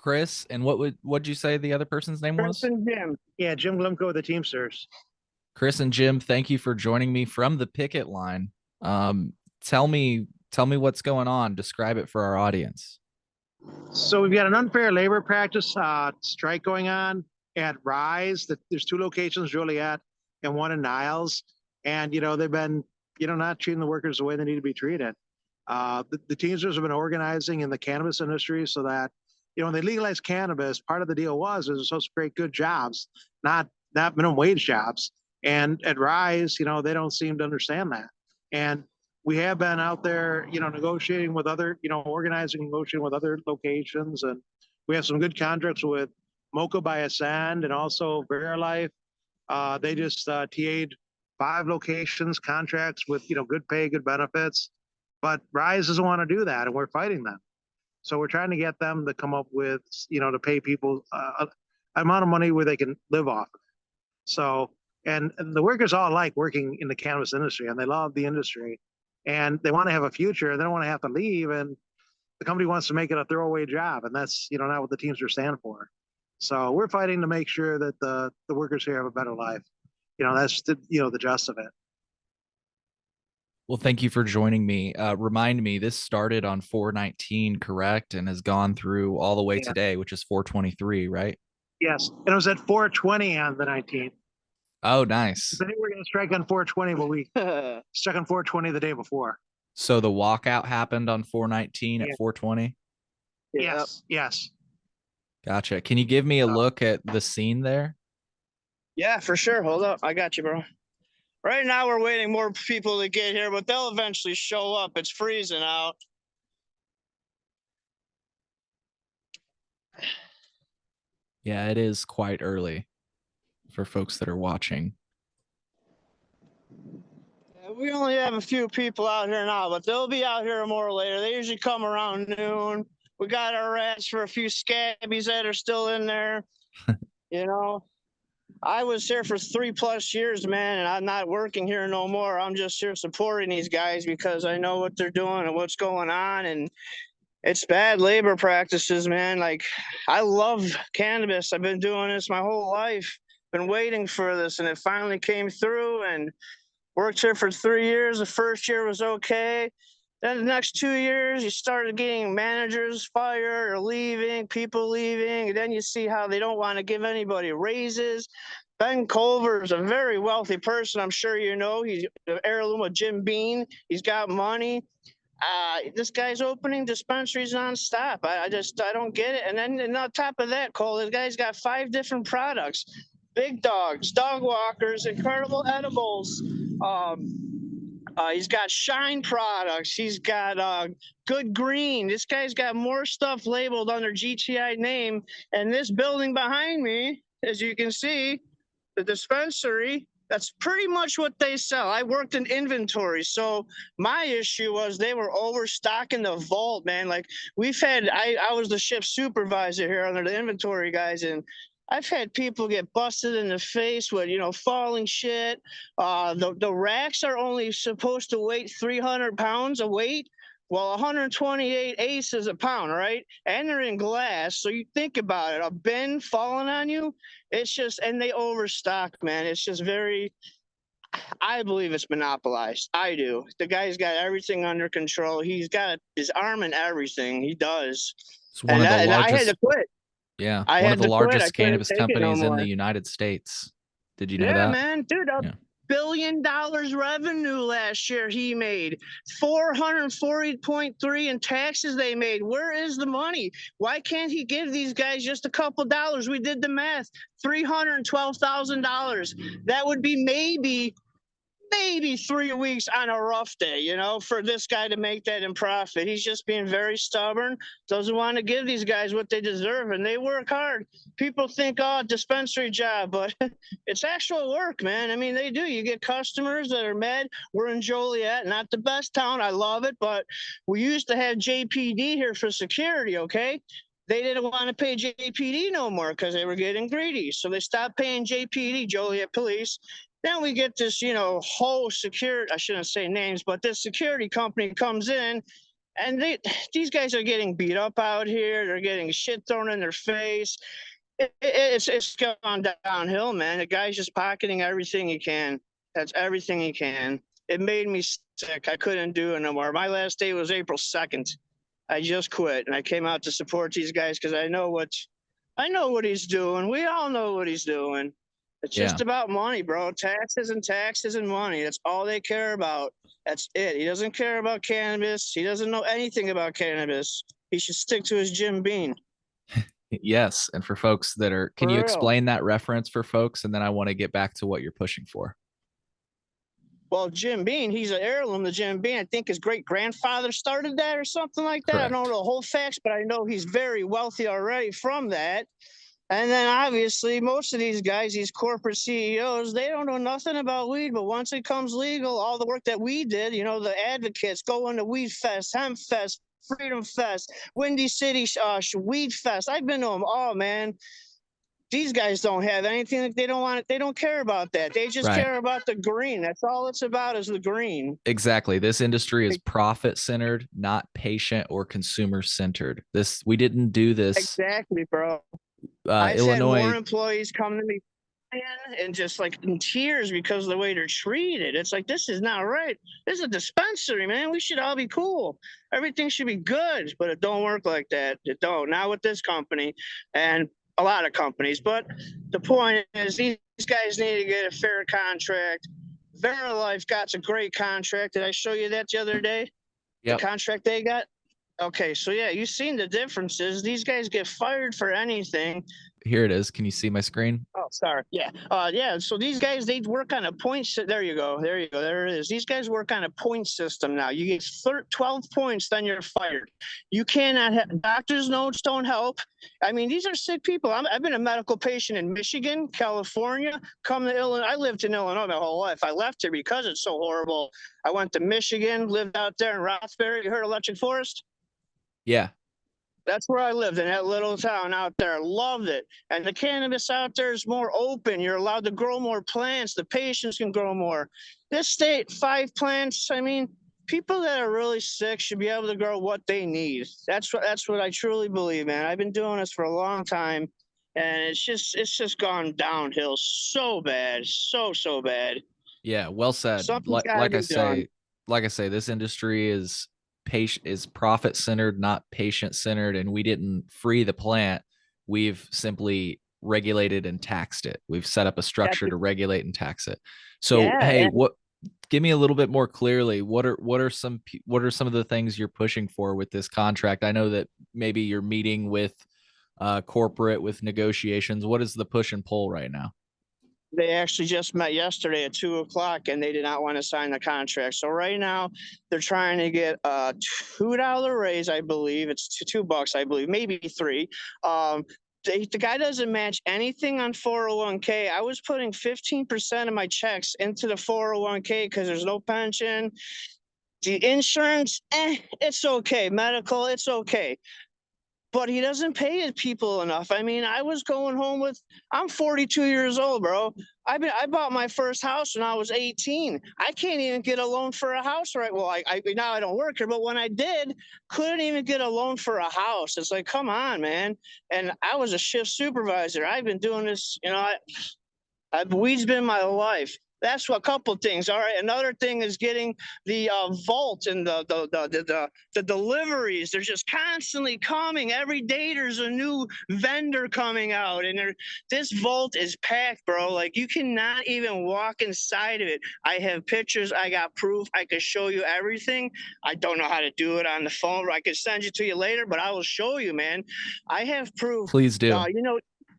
Chris, and what'd you say the other person's name Chris was? and Jim. Yeah, Jim Glimko with the Teamsters. Chris and Jim, thank you for joining me from the picket line. Um, tell me what's going on. Describe it for our audience. So we've got an unfair labor practice strike going on at Rise. There's two locations, Joliet and one in Niles. And, they've been, not treating the workers the way they need to be treated. The Teamsters have been organizing in the cannabis industry so that, when they legalized cannabis, part of the deal was it was supposed to create good jobs, not minimum wage jobs. And at Rise, they don't seem to understand that. And we have been out there, negotiating with other, organizing, negotiating with other locations. And we have some good contracts with Mocha by Ascend and also Verilife. They just TA'd 5 locations, contracts with, good pay, good benefits. But Rise doesn't want to do that, and we're fighting them. So we're trying to get them to come up with, to pay people an amount of money where they can live off of it. So, and the workers all like working in the cannabis industry, and they love the industry, and they want to have a future. They don't want to have to leave, and the company wants to make it a throwaway job, and that's not what the Teamsters stand for. So we're fighting to make sure that the workers here have a better life. That's the gist of it. Well, thank you for joining me. Remind me, this started on 4/19, correct, and has gone through all the way Yeah. today, which is 4/23, right? Yes, and it was at 4:20 on the 19th. Oh, nice. I think we're going to strike on 4:20, but we struck on 4:20 the day before. So the walkout happened on 4/19 at Yeah. 4:20. Yes. Gotcha. Can you give me a look at the scene there? Yeah, for sure. Hold up. I got you, bro. Right now, we're waiting more people to get here, but they'll eventually show up. It's freezing out. Yeah, it is quite early for folks that are watching. Yeah, we only have a few people out here now, but they'll be out here more later. They usually come around noon. We got our rats for a few scabbies that are still in there. I was here for 3+ years, man, and I'm not working here no more. I'm just here supporting these guys because I know what they're doing and what's going on. And it's bad labor practices, man. Like, I love cannabis. I've been doing this my whole life, been waiting for this, and it finally came through, and worked here for 3 years. The first year was okay. Then the next 2 years, you started getting managers fired or leaving, people leaving. And then you see how they don't want to give anybody raises. Ben Culver is a very wealthy person. I'm sure you know. He's the heirloom of Jim Beam. He's got money. This guy's opening dispensaries nonstop. I don't get it. And then on top of that, Cole, this guy's got 5 different products. Big dogs, dog walkers, incredible edibles. He's got Shine products. He's got Good Green. This guy's got more stuff labeled under GTI name. And this building behind me, as you can see, the dispensary, that's pretty much what they sell. I worked in inventory. So my issue was they were overstocking the vault, man. Like I was the shift supervisor here under the inventory guys, and I've had people get busted in the face with, falling shit. The racks are only supposed to weigh 300 pounds of weight. Well, 128 aces a pound, right? And they're in glass. So you think about it, a bin falling on you, it's just, and they overstock, man. It's just I believe it's monopolized. I do. The guy's got everything under control. He's got his arm in everything. He does. It's one of the and I had largest. to quit. Yeah, I one had of the to quit. I largest couldn't cannabis take it no companies in more. the United States. Did you know Yeah, that? man, dude, Yeah. $1 billion revenue last year he made. 440.3 in taxes they made. Where is the money? Why can't he give these guys just a couple dollars? We did the math. $312,000. That would be maybe 3 weeks on a rough day, for this guy to make that in profit. He's just being very stubborn, doesn't want to give these guys what they deserve, and they work hard. People think, oh, dispensary job, but it's actual work, man. I mean, they do. You get customers that are mad. We're in Joliet, not the best town. I love it, but we used to have JPD here for security, okay? They didn't want to pay JPD no more because they were getting greedy. So they stopped paying JPD, Joliet Police. Then we get this, whole security, I shouldn't say names, but this security company comes in And these guys are getting beat up out here. They're getting shit thrown in their face. It's gone downhill, man. The guy's just pocketing everything he can. That's everything he can. It made me sick. I couldn't do it no more. My last day was April 2nd. I just quit, and I came out to support these guys because I know what he's doing. We all know what he's doing. It's just about money, bro. Taxes and money. That's all they care about. That's it. He doesn't care about cannabis. He doesn't know anything about cannabis. He should stick to his Jim Beam. Yes. And for folks that are, can For you real. explain that reference for folks? And then I want to get back to what you're pushing for. Well, Jim Beam, he's an heirloom. The Jim Beam, I think his great grandfather started that or something like that. Correct. I don't know the whole facts, but I know he's very wealthy already from that. And then obviously most of these guys, these corporate CEOs, they don't know nothing about weed, but once it comes legal, all the work that we did, you know, the advocates going to Weed Fest, Hemp Fest, Freedom Fest, Windy City Weed Fest. I've been to them all, man. These guys don't have anything. They don't want it. They don't care about that. They just care about the green. That's all it's about is the green. Exactly. This industry is profit centered, not patient or consumer centered. We didn't do this. Exactly, bro. I've Illinois. had more employees come to me and just like in tears because of the way they're treated. It's like, this is not right. This is a dispensary, man. We should all be cool. Everything should be good, but it don't work like that. It don't. Not with this company and a lot of companies. But the point is, these guys need to get a fair contract. Verilife got a great contract. Did I show you that the other day? Yep. The contract they got? Okay, so yeah, you've seen the differences. These guys get fired for anything. Here it is. Can you see my screen? Oh, sorry. Yeah. Yeah. So these guys, they work on a point. There you go. There you go. There it is. These guys work on a point system now. You get 12 points, then you're fired. You cannot have doctor's notes don't help. I mean, these are sick people. I've been a medical patient in Michigan, California, come to Illinois. I lived in Illinois my whole life. I left here because it's so horrible. I went to Michigan, lived out there in Roxbury. You heard Electric Forest? Yeah. That's where I lived, in that little town out there. Loved it. And the cannabis out there is more open. You're allowed to grow more plants. The patients can grow more. This state, 5 plants. I mean, people that are really sick should be able to grow what they need. That's what I truly believe, man. I've been doing this for a long time, and it's just gone downhill so bad, so bad. Yeah, well said. Like I say, this industry is profit centered, not patient centered, and we didn't free the plant. We've simply regulated and taxed it. We've set up a structure to regulate and tax it. So, hey, give me a little bit more clearly. What are some of the things you're pushing for with this contract? I know that maybe you're meeting with corporate with negotiations. What is the push and pull right now? They actually just met yesterday at 2:00 and they did not want to sign the contract. So right now they're trying to get a $2 raise, I believe. It's $2, I believe, maybe $3. The guy doesn't match anything on 401k. I was putting 15% of my checks into the 401k because there's no pension. The insurance, it's okay. Medical, it's okay. But he doesn't pay his people enough. I mean, I was going home with, I'm 42 years old, bro. I bought my first house when I was 18. I can't even get a loan for a house, right? Well, now I don't work here, but when I did, couldn't even get a loan for a house. It's like, come on, man. And I was a shift supervisor. I've been doing this, you know, weed's been my life. That's a couple things. All right. Another thing is getting the vault and the deliveries. They're just constantly coming. Every day there's a new vendor coming out, and this vault is packed, bro. Like, you cannot even walk inside of it. I have pictures. I got proof. I could show you everything. I don't know how to do it on the phone. I could send it to you later, but I will show you, man. I have proof. Please do.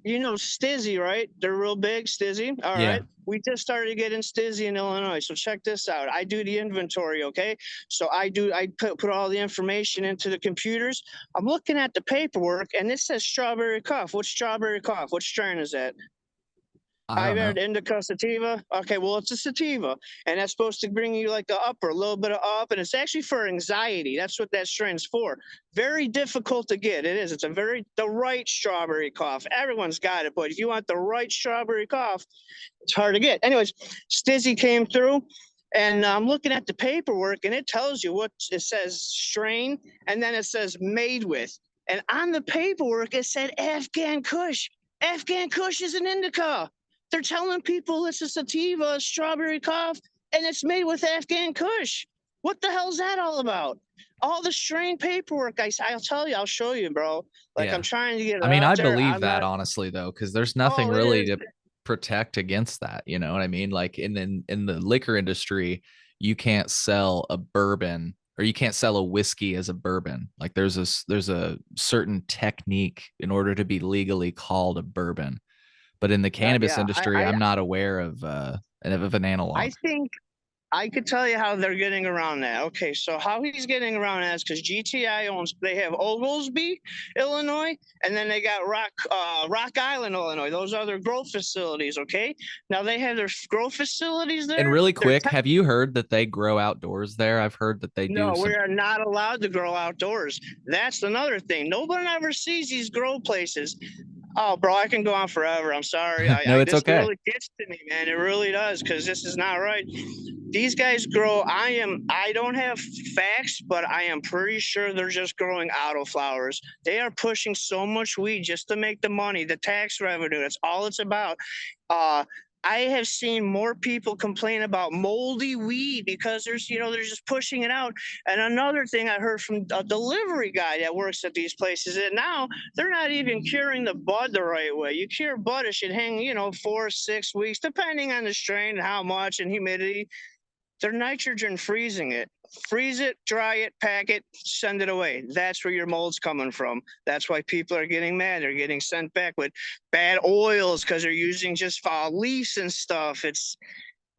You know Stizzy, right? They're real big, Stizzy. All right. We just started getting Stizzy in Illinois. So check this out. I do the inventory, okay? So I put all the information into the computers. I'm looking at the paperwork, and it says strawberry cough. What's strawberry cough? What strain is that? I've heard indica sativa. Okay, well, it's a sativa, and that's supposed to bring you like a little bit of up, and it's actually for anxiety. That's what that strain's for. Very difficult to get. It is. It's the right strawberry cough. Everyone's got it, but if you want the right strawberry cough, it's hard to get. Anyways, Stizzy came through. And I'm looking at the paperwork, and it tells you what it says: strain, and then it says made with. And on the paperwork, it said Afghan Kush. Afghan Kush is an indica. They're telling people it's a sativa, strawberry cough, and it's made with Afghan Kush. What the hell's that all about? All the strain paperwork, I'll tell you, I'll show you, bro. Like, I'm Yeah. trying to get it I mean, out I there. believe I'm that not. honestly though, because there's nothing Oh, it really is. to protect against that. You know what I mean? Like in the liquor industry, you can't sell a bourbon or you can't sell a whiskey as a bourbon. Like there's a certain technique in order to be legally called a bourbon. But in the cannabis Yeah, industry, I'm not aware of an I analog. think I could tell you how they're getting around that. Okay, so how he's getting around that is because GTI owns. They have Oglesby, Illinois, and then they got Rock Island, Illinois. Those are their growth facilities. Okay, now they have their growth facilities And there. really quick, have you heard that they grow outdoors there? I've heard that they do No, we some. are not allowed to grow outdoors. That's another thing. Nobody ever sees these grow places. Oh, bro, I can go on forever. I'm sorry. No, it's This okay. really gets to me, man. It really does, because this is not right. These guys grow. I don't have facts, but I am pretty sure they're just growing auto flowers. They are pushing so much weed just to make the money, the tax revenue. That's all it's about. Uh, I have seen more people complain about moldy weed because they're just pushing it out. And another thing I heard from a delivery guy that works at these places is that now they're not even curing the bud the right way. You cure bud, it should hang, 4 or 6 weeks, depending on the strain and how much and humidity. They're nitrogen freezing it. Freeze it, dry it, pack it, send it away. That's where your mold's coming from. That's why people are getting mad. They're getting sent back with bad oils because they're using just leaves and stuff.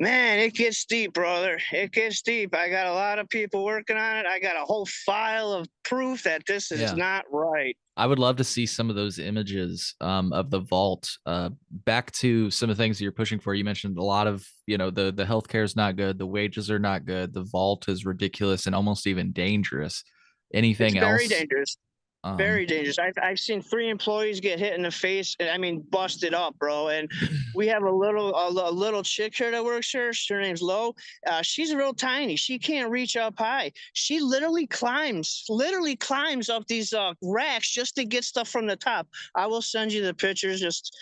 Man, it gets deep, brother. It gets deep. I got a lot of people working on it. I got a whole file of proof that this is Yeah. not right. I would love to see some of those images of the vault. Back to some of the things that you're pushing for. You mentioned a lot of, the healthcare is not good. The wages are not good. The vault is ridiculous and almost even dangerous. It's Anything very else? dangerous. Um, Very dangerous. I've seen 3 employees get hit in the face. I mean, busted up, bro. And we have a little chick here that works here. Her name's Lo. She's real tiny. She can't reach up high. She literally climbs up these racks just to get stuff from the top. I will send you the pictures. Just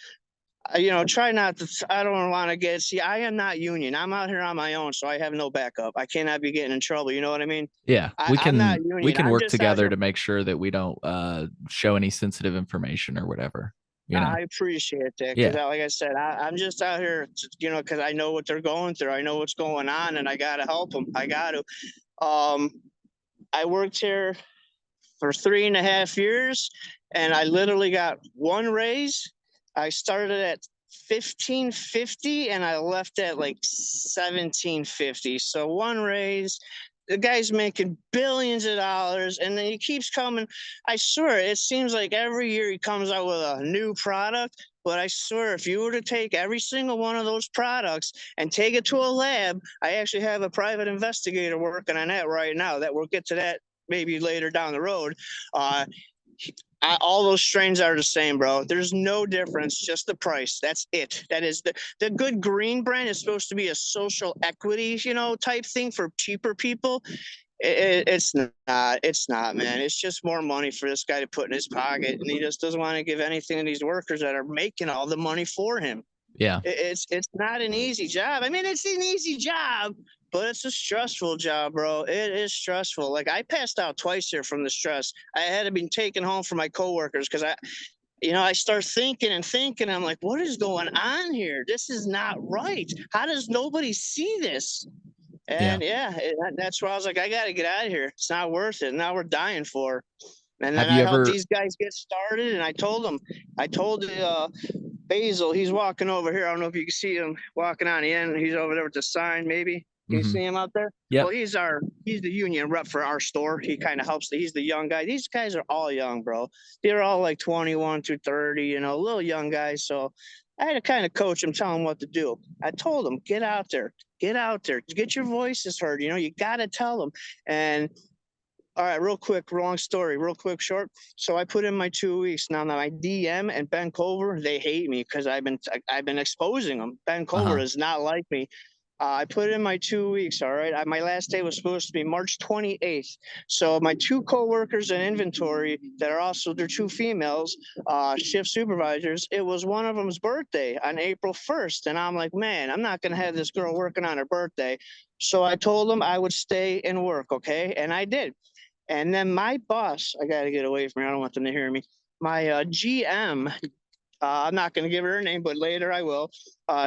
try not to. I don't want to get. See, I am not union. I'm out here on my own, so I have no backup. I cannot be getting in trouble. You know what I mean? yeah, I'm not we union. can I'm work just out together here. to make sure that we don't show any sensitive information or whatever. I appreciate that because, Yeah. like I said, I'm just out here, because I know what they're going through. I know what's going on, and I got to help them. I got to. Um, I worked here for 3.5 years, and I literally got one raise. I started at 1550 and I left at like 1750. So one raise. The guy's making billions of dollars, and then he keeps coming. I swear, it seems like every year he comes out with a new product. But I swear, if you were to take every single one of those products and take it to a lab, I actually have a private investigator working on that right now. That we'll get to that maybe later down the road. All those strains are the same, bro. There's no difference, just the price. That's it. That is the Good Green brand is supposed to be a social equity, type thing for cheaper people. It's not. It's not, man. It's just more money for this guy to put in his pocket, and he just doesn't want to give anything to these workers that are making all the money for him. Yeah. It's not an easy job. I mean, it's an easy job, but it's a stressful job, bro. It is stressful. Like, I passed out twice here from the stress. I had to be taken home from my coworkers because I start thinking and thinking. I'm like, what is going on here? This is not right. How does nobody see this? And that's why I was like, I got to get out of here. It's not worth it. Now we're dying for. And Have then you I helped ever? these guys get started, and I told Basil, he's walking over here. I don't know if you can see him walking on the end. He's over there with the sign, maybe. Can you see him out there? Yep. Well, he's the union rep for our store. He kind of helps. He's the young guy. These guys are all young, bro. They're all like 21 to 30, little young guys. So I had to kind of coach them, tell them what to do. I told them, get out there, get your voices heard. You got to tell them. And all right, real quick, long story, real quick, short. So I put in my 2 weeks. Now my DM and Ben Culver, they hate me because I've been exposing them. Ben Culver is not like me. I put in my 2 weeks. All right. My last day was supposed to be March 28th. So my two coworkers in inventory that are also, they're two females, shift supervisors. It was one of them's birthday on April 1st. And I'm like, man, I'm not going to have this girl working on her birthday. So I told them I would stay and work. Okay. And I did. And then my boss, I got to get away from here. I don't want them to hear me. My GM, I'm not going to give her name, but later I will.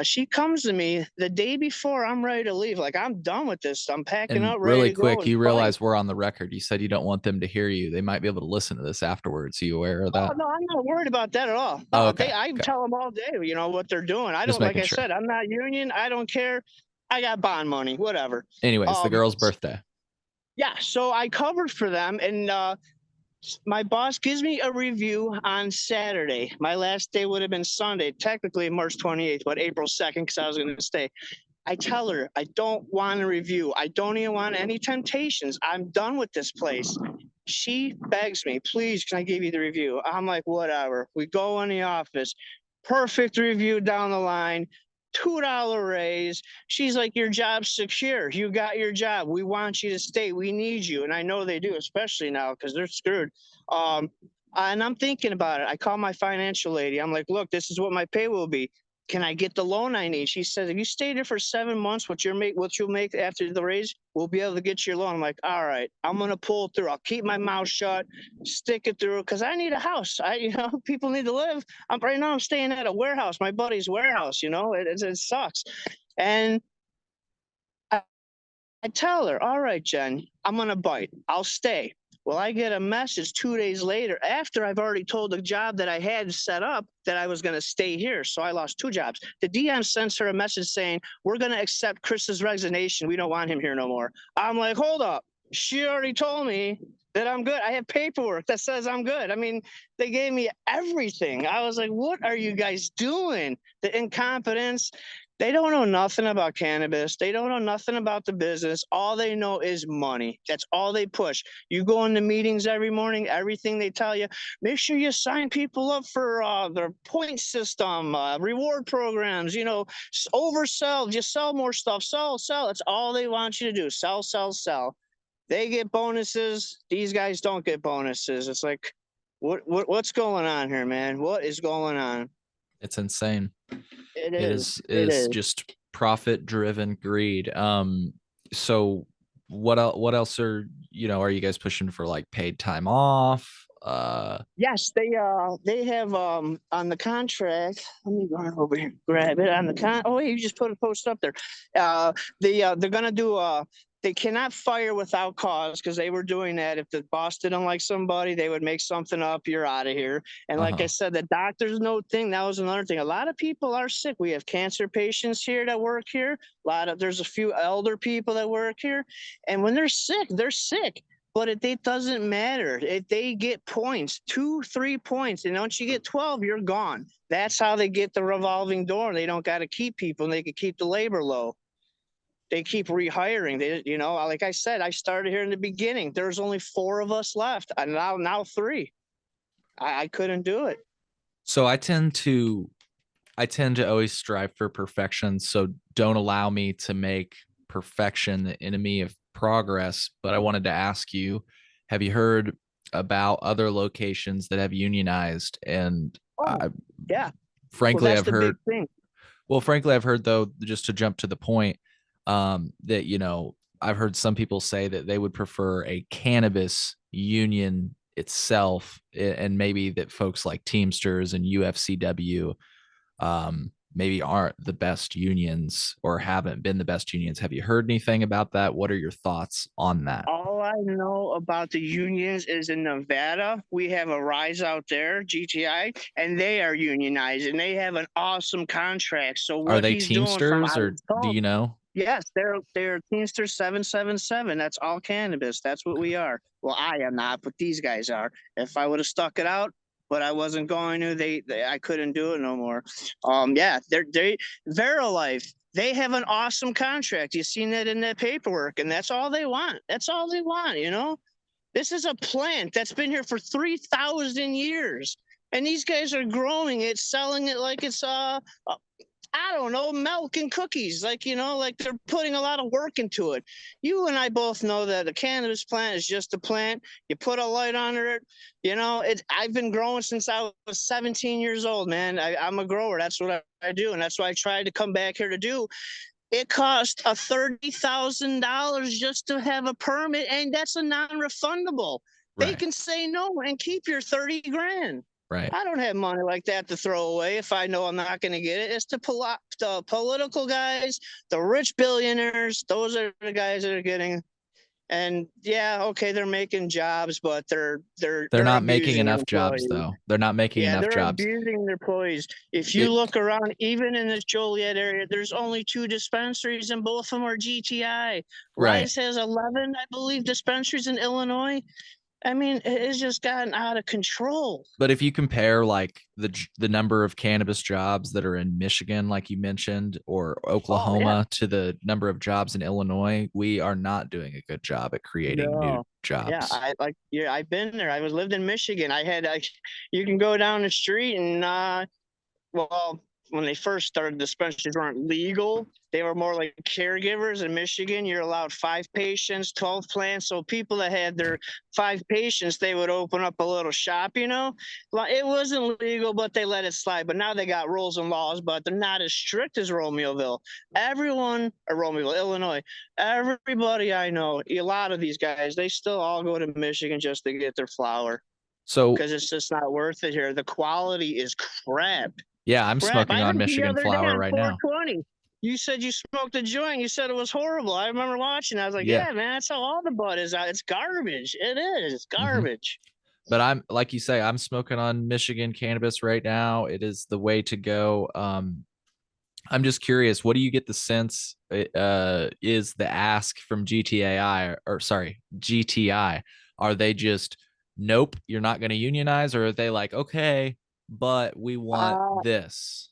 She comes to me the day before I'm ready to leave. Like, I'm done with this. I'm packing And up, ready really to go. quick, And you fight. realize we're on the record. You said you don't want them to hear you. They might be able to listen to this afterwards. Are you aware of that? Oh, no, I'm not worried about that at all. No, Oh, okay. I tell them all day, you know, what they're doing. I Just don't, like making I sure. said, I'm not union. I don't care. I got bond money, whatever. Anyways, the girl's birthday. Yeah. So I covered for them, and my boss gives me a review on Saturday. My last day would have been Sunday, technically March 28th, but April 2nd, because I was going to stay. I tell her, I don't want a review. I don't even want any temptations. I'm done with this place. She begs me, please, can I give you the review? I'm like, whatever. We go in the office. Perfect review down the line. $2 raise. She's like, your job's secure. You got your job. We want you to stay. We need you. And I know they do, especially now because they're screwed. And I'm thinking about it. I call my financial lady. I'm like, look, this is what my pay will be. Can I get the loan I need? She says, if you stay there for 7 months, what you'll make after the raise, we'll be able to get your loan. I'm like, all right, I'm going to pull it through. I'll keep my mouth shut, stick it through, because I need a house. People need to live. Right now I'm staying at a warehouse, my buddy's warehouse, it sucks. And I tell her, all right, Jen, I'm going to bite. I'll stay. Well, I get a message 2 days later after I've already told the job that I had set up that I was going to stay here. So I lost 2 jobs. The DM sends her a message saying, we're going to accept Chris's resignation. We don't want him here no more. I'm like, hold up. She already told me that I'm good. I have paperwork that says I'm good. I mean, they gave me everything. I was like, what are you guys doing? The incompetence. They don't know nothing about cannabis. They don't know nothing about the business. All they know is money. That's all they push. You go into meetings every morning, everything they tell you, make sure you sign people up for their point system, reward programs, oversell, just sell more stuff, sell. That's all they want you to do. Sell, sell, sell. They get bonuses. These guys don't get bonuses. It's like, what's going on here, man? What is going on? It's insane. It is just profit driven greed. So what else are you guys pushing for, like paid time off? Yes, they have on the contract. Let me run over here, grab it on the oh, you just put a post up there. They're gonna do they cannot fire without cause, because they were doing that. If the boss didn't like somebody, they would make something up. You're out of here. And like I said, the doctor's note thing, that was another thing. A lot of people are sick. We have cancer patients here that work here. There's a few elder people that work here. And when they're sick, they're sick. But it doesn't matter. If they get points, 2-3 points, and once you get 12, you're gone. That's how they get the revolving door. They don't got to keep people, and they can keep the labor low. They keep rehiring. Like I said, I started here in the beginning. There's only 4 of us left, and now 3. I couldn't do it. So I tend to always strive for perfection. So don't allow me to make perfection the enemy of progress. But I wanted to ask you, have you heard about other locations that have unionized? And yeah, frankly, I've heard. Well, frankly, I've heard, though, just to jump to the point, that I've heard some people say that they would prefer a cannabis union itself, and maybe that folks like Teamsters and UFCW maybe aren't the best unions or haven't been the best unions. Have you heard anything about that? What are your thoughts on that? All I know about the unions is in Nevada, we have a Rise out there, GTI, and they are unionized, and they have an awesome contract. So what are they he's Teamsters, doing or do you know? Yes, they're Teamster 777. That's all cannabis. That's what we are. Well, I am not, but these guys are. If I would have stuck it out, but I wasn't going to, I couldn't do it no more. They're Verilife. They have an awesome contract. You've seen that in that paperwork, and that's all they want. That's all they want, This is a plant that's been here for 3,000 years, and these guys are growing it, selling it like it's I I don't know, milk and cookies. Like, you know, like they're putting a lot of work into it. You and I both know that a cannabis plant is just a plant. You put a light under it. You know, I've been growing since I was 17 years old, man. I'm a grower. That's what I do. And that's what I tried to come back here to do. It cost a $30,000 just to have a permit, and that's a non-refundable. They can say no and keep your 30 grand. Right. I don't have money like that to throw away if I know I'm not going to get it. It's the political guys, the rich billionaires. Those are the guys that are getting. And yeah, okay, they're making jobs, but they're not making enough jobs, though. They're not making enough jobs. They're abusing their employees. If you look around, even in this Joliet area, there's only 2 dispensaries, and both of them are GTI. Rice has 11, I believe, dispensaries in Illinois. I mean, it's just gotten out of control. But if you compare like the number of cannabis jobs that are in Michigan, like you mentioned, or Oklahoma to the number of jobs in Illinois, we are not doing a good job at creating new jobs. Yeah, I've been there. I lived in Michigan. You can go down the street and well, when they first started, dispensaries weren't legal. They were more like caregivers. In Michigan, you're allowed 5 patients, 12 plants. So people that had their 5 patients, they would open up a little shop, you know. It wasn't legal, but they let it slide. But now they got rules and laws, but they're not as strict as Romeoville. Romeoville, Illinois, everybody I know, a lot of these guys, they still all go to Michigan just to get their flower. So, because it's just not worth it here. The quality is crap. Yeah, I'm smoking on Michigan flower right now. You said you smoked a joint. You said it was horrible. I remember watching. I was like, yeah, man, that's how all the bud is. It's garbage. It is. It's garbage. But I'm, like you say, I'm smoking on Michigan cannabis right now. It is the way to go. I'm just curious, what do you get the sense is the ask from GTI? Are they just, nope, you're not going to unionize? Or are they like, okay, but we want this?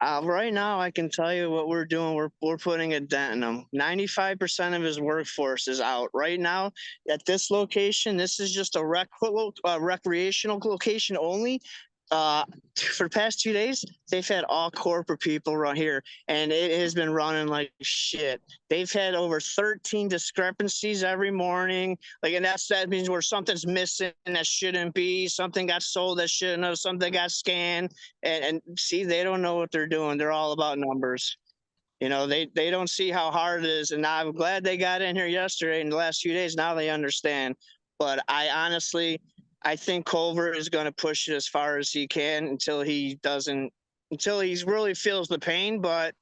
Right now, I can tell you what we're doing. We're putting a dent in them. 95% of his workforce is out right now at this location. This is just a recreational location only. For the past 2 days, they've had all corporate people run here, and it has been running like shit. They've had over 13 discrepancies every morning. And that means where something's missing that shouldn't be, something got sold that shouldn't have, something got scanned. And see, they don't know what they're doing. They're all about numbers. You know, they don't see how hard it is. And I'm glad they got in here yesterday and the last few days. Now they understand. But I think Culver is going to push it as far as he can until he really feels the pain. But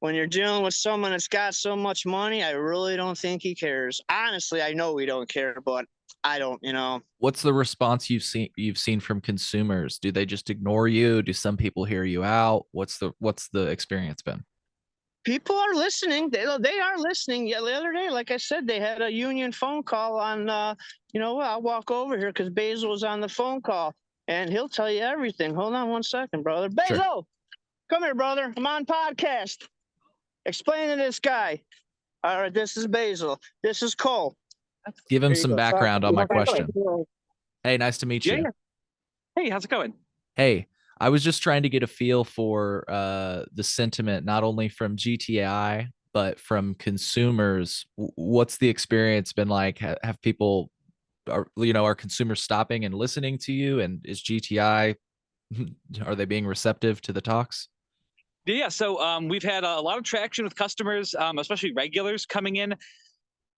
when you're dealing with someone that's got so much money, I really don't think he cares. Honestly, I know we don't care, but I don't, you know. What's the response you've seen from consumers? Do they just ignore you? Do some people hear you out? What's the experience been? People are listening. They are listening. Yeah, the other day, like I said, they had a union phone call on, I'll walk over here because Basil was on the phone call, and he'll tell you everything. Hold on one second, brother. Basil, come here, brother. I'm on podcast. Explain to this guy. All right, this is Basil. This is Cole. Give him some background on my question. Hey, nice to meet you. Hey, how's it going? Hey, I was just trying to get a feel for the sentiment, not only from GTI, but from consumers. What's the experience been like? Have people, are consumers stopping and listening to you? And is GTI, are they being receptive to the talks? Yeah, so we've had a lot of traction with customers, especially regulars coming in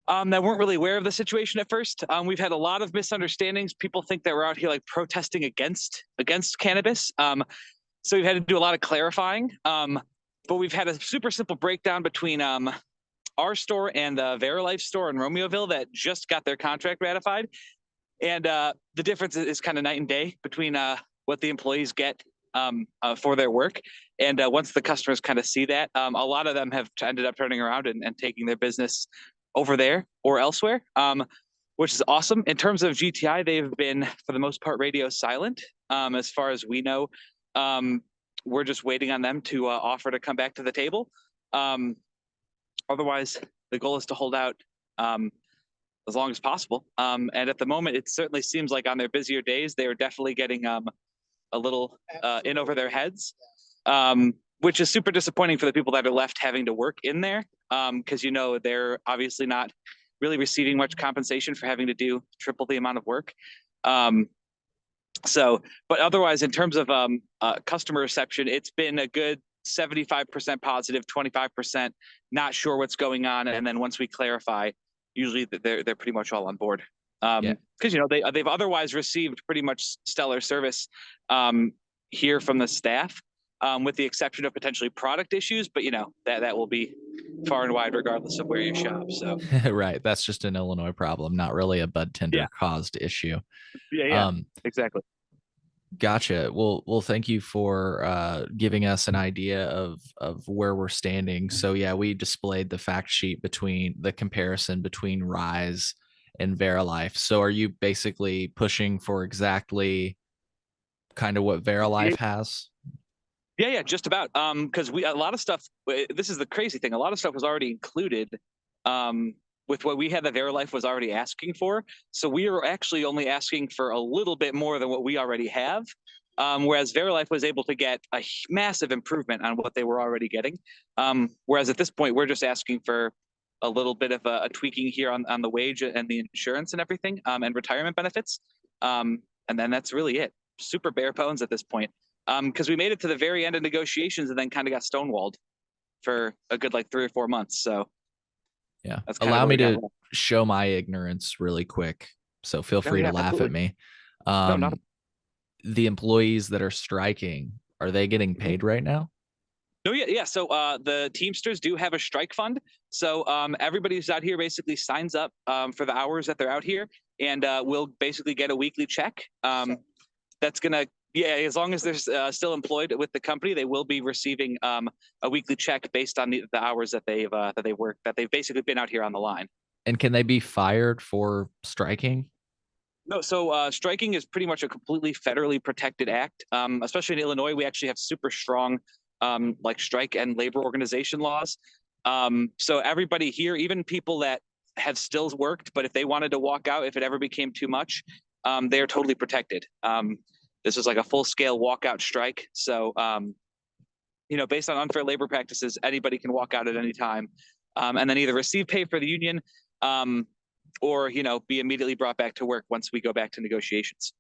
that weren't really aware of the situation at first. We've had a lot of misunderstandings. People think that we're out here like protesting against cannabis. So we've had to do a lot of clarifying. But we've had a super simple breakdown between our store and the Verilife store in Romeoville that just got their contract ratified. And the difference is kind of night and day between what the employees get for their work. And once the customers kind of see that, a lot of them have ended up turning around and taking their business over there or elsewhere, which is awesome. In terms of GTI, they've been, for the most part, radio silent. As far as we know, we're just waiting on them to offer to come back to the table. Otherwise, the goal is to hold out as long as possible. And at the moment, it certainly seems like on their busier days, they are definitely getting a little in over their heads. which is super disappointing for the people that are left having to work in there, because they're obviously not really receiving much compensation for having to do triple the amount of work. But otherwise, in terms of customer reception, it's been a good 75% positive, 25% not sure what's going on, and then once we clarify, usually they're pretty much all on board. Because they've otherwise received pretty much stellar service here from the staff, with the exception of potentially product issues. But that will be far and wide regardless of where you shop. So right, that's just an Illinois problem, not really a bud tender caused issue. Yeah, exactly. Gotcha. Well, thank you for giving us an idea of where we're standing. So yeah, we displayed the fact sheet between the comparison between Rise and Verilife. So are you basically pushing for exactly kind of what Verilife has? Yeah, just about. Because a lot of stuff. This is the crazy thing. A lot of stuff was already included. With what we had that Verilife was already asking for. So we are actually only asking for a little bit more than what we already have. Whereas Verilife was able to get a massive improvement on what they were already getting. Whereas at this point, we're just asking for a little bit of a tweaking here on the wage and the insurance and everything, and retirement benefits. And then that's really it. Super bare bones at this point. Because we made it to the very end of negotiations and then kind of got stonewalled for a good 3 or 4 months. So yeah, allow me to show my ignorance really quick. So feel free to laugh at me. The employees that are striking, are they getting paid right now? No, yeah. So the Teamsters do have a strike fund. So everybody who's out here basically signs up for the hours that they're out here, and will basically get a weekly check. That's gonna as long as they're still employed with the company, they will be receiving a weekly check based on the hours that they've worked, that they've basically been out here on the line. And can they be fired for striking? No, so striking is pretty much a completely federally protected act. Especially in Illinois, we actually have super strong strike and labor organization laws. So everybody here, even people that have still worked, but if they wanted to walk out, if it ever became too much, they are totally protected. This is like a full-scale walkout strike. So, based on unfair labor practices, anybody can walk out at any time, and then either receive pay for the union, or be immediately brought back to work once we go back to negotiations.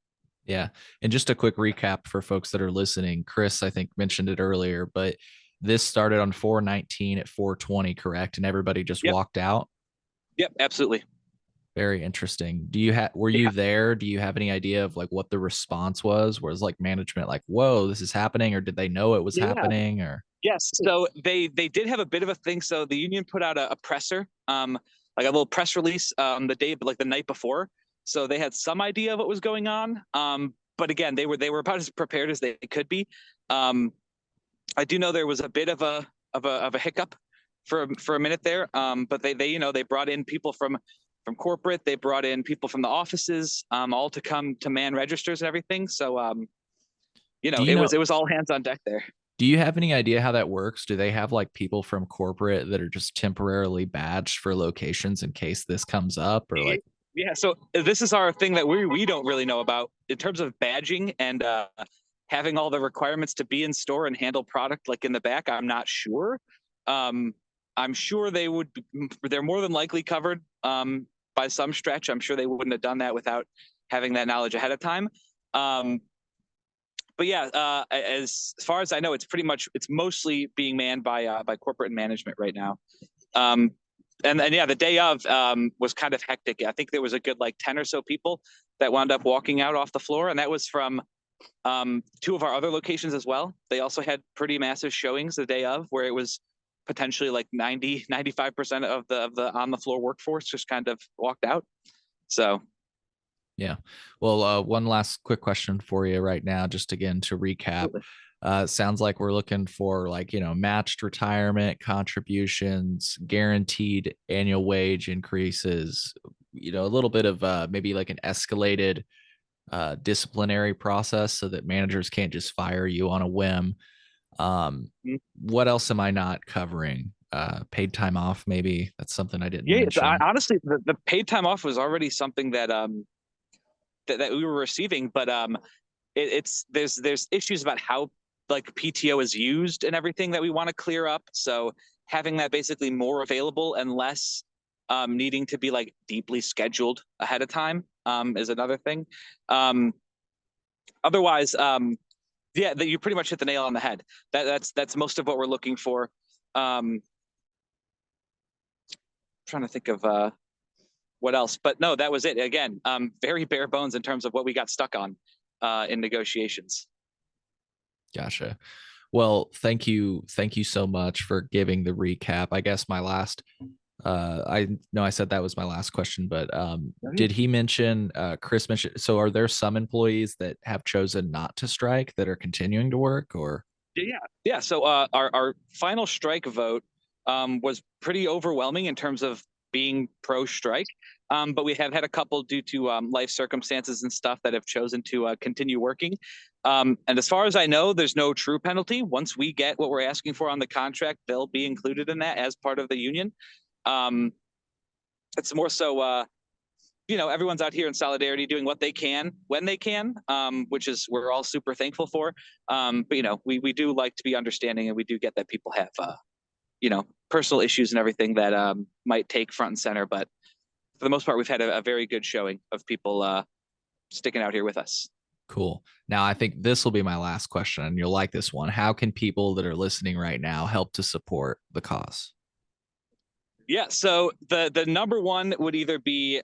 Yeah, and just a quick recap for folks that are listening. Chris, I think, mentioned it earlier, but this started on 4/19 at 4:20, correct? And everybody just walked out? Yep, absolutely. Very interesting. Were you there? Do you have any idea of what the response was? Was management whoa, this is happening, or did they know it was happening? Or yes, so they did have a bit of a thing. So the union put out a presser, a little press release the night before. So they had some idea of what was going on. But again, they were about as prepared as they could be. I do know there was a bit of a hiccup for a minute there. But they brought in people from corporate. They brought in people from the offices, all to come to man registers and everything. So it was all hands on deck there. Do you have any idea how that works? Do they have people from corporate that are just temporarily badged for locations in case this comes up, or Yeah, so this is our thing that we don't really know about in terms of badging and having all the requirements to be in store and handle product in the back. I'm not sure. I'm sure they're more than likely covered by some stretch. I'm sure they wouldn't have done that without having that knowledge ahead of time. But yeah, as far as I know, it's mostly being manned by corporate and management right now. And yeah, the day of was kind of hectic. I think there was a good 10 or so people that wound up walking out off the floor, and that was from 2 of our other locations as well. They also had pretty massive showings the day of, where it was potentially 95% of the on the floor workforce just kind of walked out. So yeah. Well, one last quick question for you right now, just again to recap. Sounds like we're looking for matched retirement contributions, guaranteed annual wage increases, a little bit of maybe an escalated disciplinary process so that managers can't just fire you on a whim. What else am I not covering? Paid time off, maybe. That's something I didn't mention. Honestly, the paid time off was already something that that we were receiving, but there's issues about how like PTO is used and everything that we want to clear up. So having that basically more available and less needing to be like deeply scheduled ahead of time is another thing. Otherwise, yeah, that you pretty much hit the nail on the head. That's most of what we're looking for. Trying to think of what else, but no, that was it. Again, very bare bones in terms of what we got stuck on in negotiations. Gotcha. Well, thank you so much for giving the recap. I guess my last I know I said that was my last question, but did he mention Chris mentioned, so are there some employees that have chosen not to strike that are continuing to work, or? Yeah. So our final strike vote was pretty overwhelming in terms of being pro strike, but we have had a couple due to life circumstances and stuff that have chosen to continue working. And as far as I know, there's no true penalty. Once we get what we're asking for on the contract, they'll be included in that as part of the union. It's more so, everyone's out here in solidarity doing what they can when they can, which is we're all super thankful for. But we do like to be understanding, and we do get that people have personal issues and everything that might take front and center. But for the most part, we've had a very good showing of people sticking out here with us. Cool. Now, I think this will be my last question, and you'll like this one. How can people that are listening right now help to support the cause? Yeah, so the number one would either be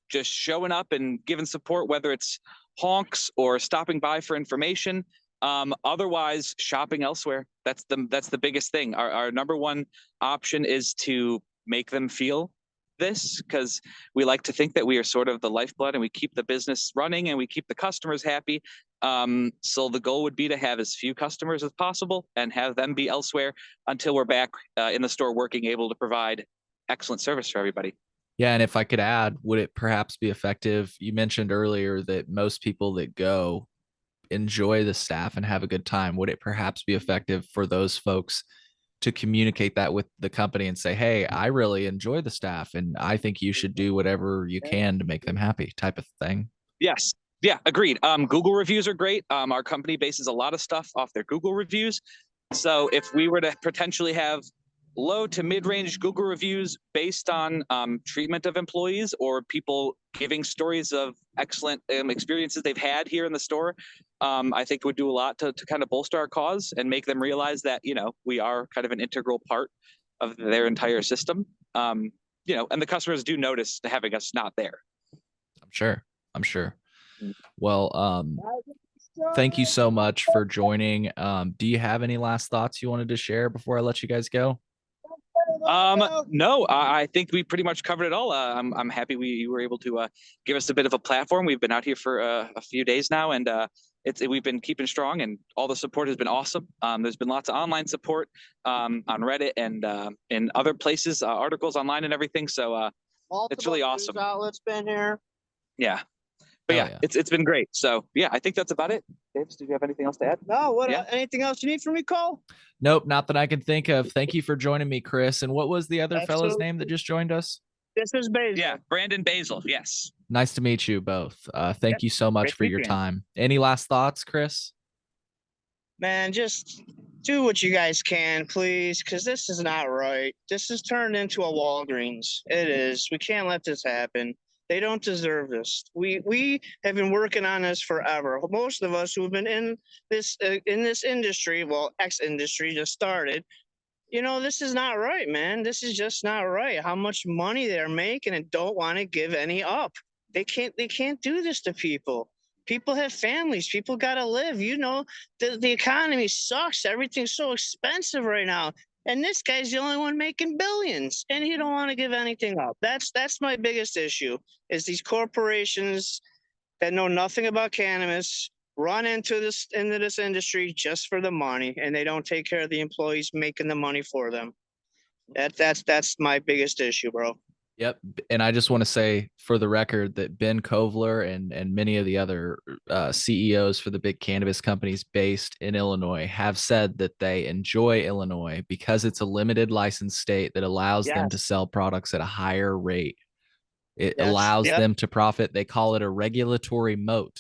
just showing up and giving support, whether it's honks or stopping by for information. Otherwise, shopping elsewhere. That's the biggest thing. Our number one option is to make them feel this, because we like to think that we are sort of the lifeblood and we keep the business running and we keep the customers happy. So the goal would be to have as few customers as possible and have them be elsewhere until we're back in the store working, able to provide excellent service for everybody. Yeah, and if I could add, would it perhaps be effective? You mentioned earlier that most people that go enjoy the staff and have a good time. Would it perhaps be effective for those folks to communicate that with the company and say, hey, I really enjoy the staff and I think you should do whatever you can to make them happy, type of thing? Yes. Yeah, agreed. Google reviews are great. Our company bases a lot of stuff off their Google reviews. So if we were to potentially have low to mid-range Google reviews based on treatment of employees or people giving stories of excellent experiences they've had here in the store, I think would do a lot to kind of bolster our cause and make them realize that, we are kind of an integral part of their entire system. And the customers do notice having us not there. I'm sure. Well, thank you so much for joining. Do you have any last thoughts you wanted to share before I let you guys go? No, I think we pretty much covered it all. I'm happy you were able to give us a bit of a platform. We've been out here for a few days now, and we've been keeping strong, and all the support has been awesome. There's been lots of online support on Reddit and in other places, articles online and everything. So it's really awesome. News outlets been here. Yeah. But yeah, it's been great. So yeah, I think that's about it. Dave, do you have anything else to add? No, anything else you need from me, Cole? Nope, not that I can think of. Thank you for joining me, Chris. And what was the other fellow's name that just joined us? This is Basil. Yeah, Brandon Basil. Yes. Nice to meet you both. Thank you so much for your time. Any last thoughts, Chris? Man, just do what you guys can, please, because this is not right. This has turned into a Walgreens. It is. We can't let this happen. They don't deserve this. We have been working on this forever. Most of us who have been in this industry, well, X industry just started. This is not right, man. This is just not right. How much money they're making and don't want to give any up. They can't do this to people. People have families. People got to live. The economy sucks. Everything's so expensive right now. And this guy's the only one making billions, and he don't want to give anything up. That's my biggest issue, is these corporations that know nothing about cannabis run into this industry just for the money, and they don't take care of the employees making the money for them. That's my biggest issue, bro. Yep. And I just want to say for the record that Ben Kovler and many of the other CEOs for the big cannabis companies based in Illinois have said that they enjoy Illinois because it's a limited license state that allows them to sell products at a higher rate. It allows them to profit. They call it a regulatory moat,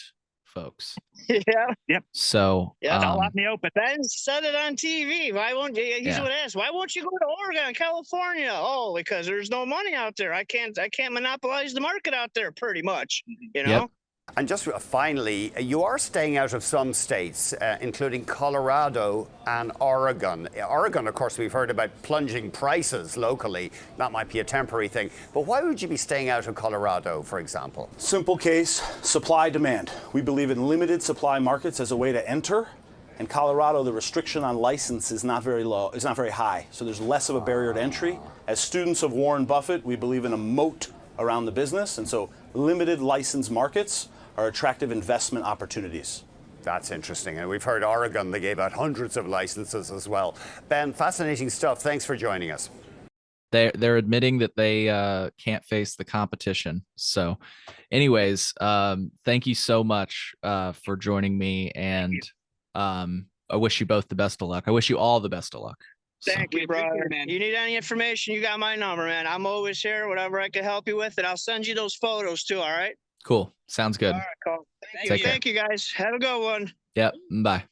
folks. Yeah. Yep. So Yeah, It's all out in the open. Ben said it on TV. Why won't he's what asked? Why won't you go to Oregon, California? Oh, because there's no money out there. I can't monopolize the market out there. Pretty much, you know. Yep. And just finally, you are staying out of some states, including Colorado and Oregon. Oregon, of course, we've heard about plunging prices locally. That might be a temporary thing. But why would you be staying out of Colorado, for example? Simple case, supply demand. We believe in limited supply markets as a way to enter. In Colorado, the restriction on license is not very low, it's not very high. So there's less of a barrier to entry. As students of Warren Buffett, we believe in a moat around the business. And so limited license markets are attractive investment opportunities. That's interesting. And we've heard Oregon, they gave out hundreds of licenses as well. Ben, fascinating stuff. Thanks for joining us. They're admitting that they can't face the competition. So anyways, thank you so much for joining me. And I wish you both the best of luck. I wish you all the best of luck. Thank you, brother. Man. You need any information, you got my number, man. I'm always here. Whatever I can help you with, and I'll send you those photos too, all right? Cool. Sounds good. All right, cool. Thank you, guys. Have a good one. Yep. Bye.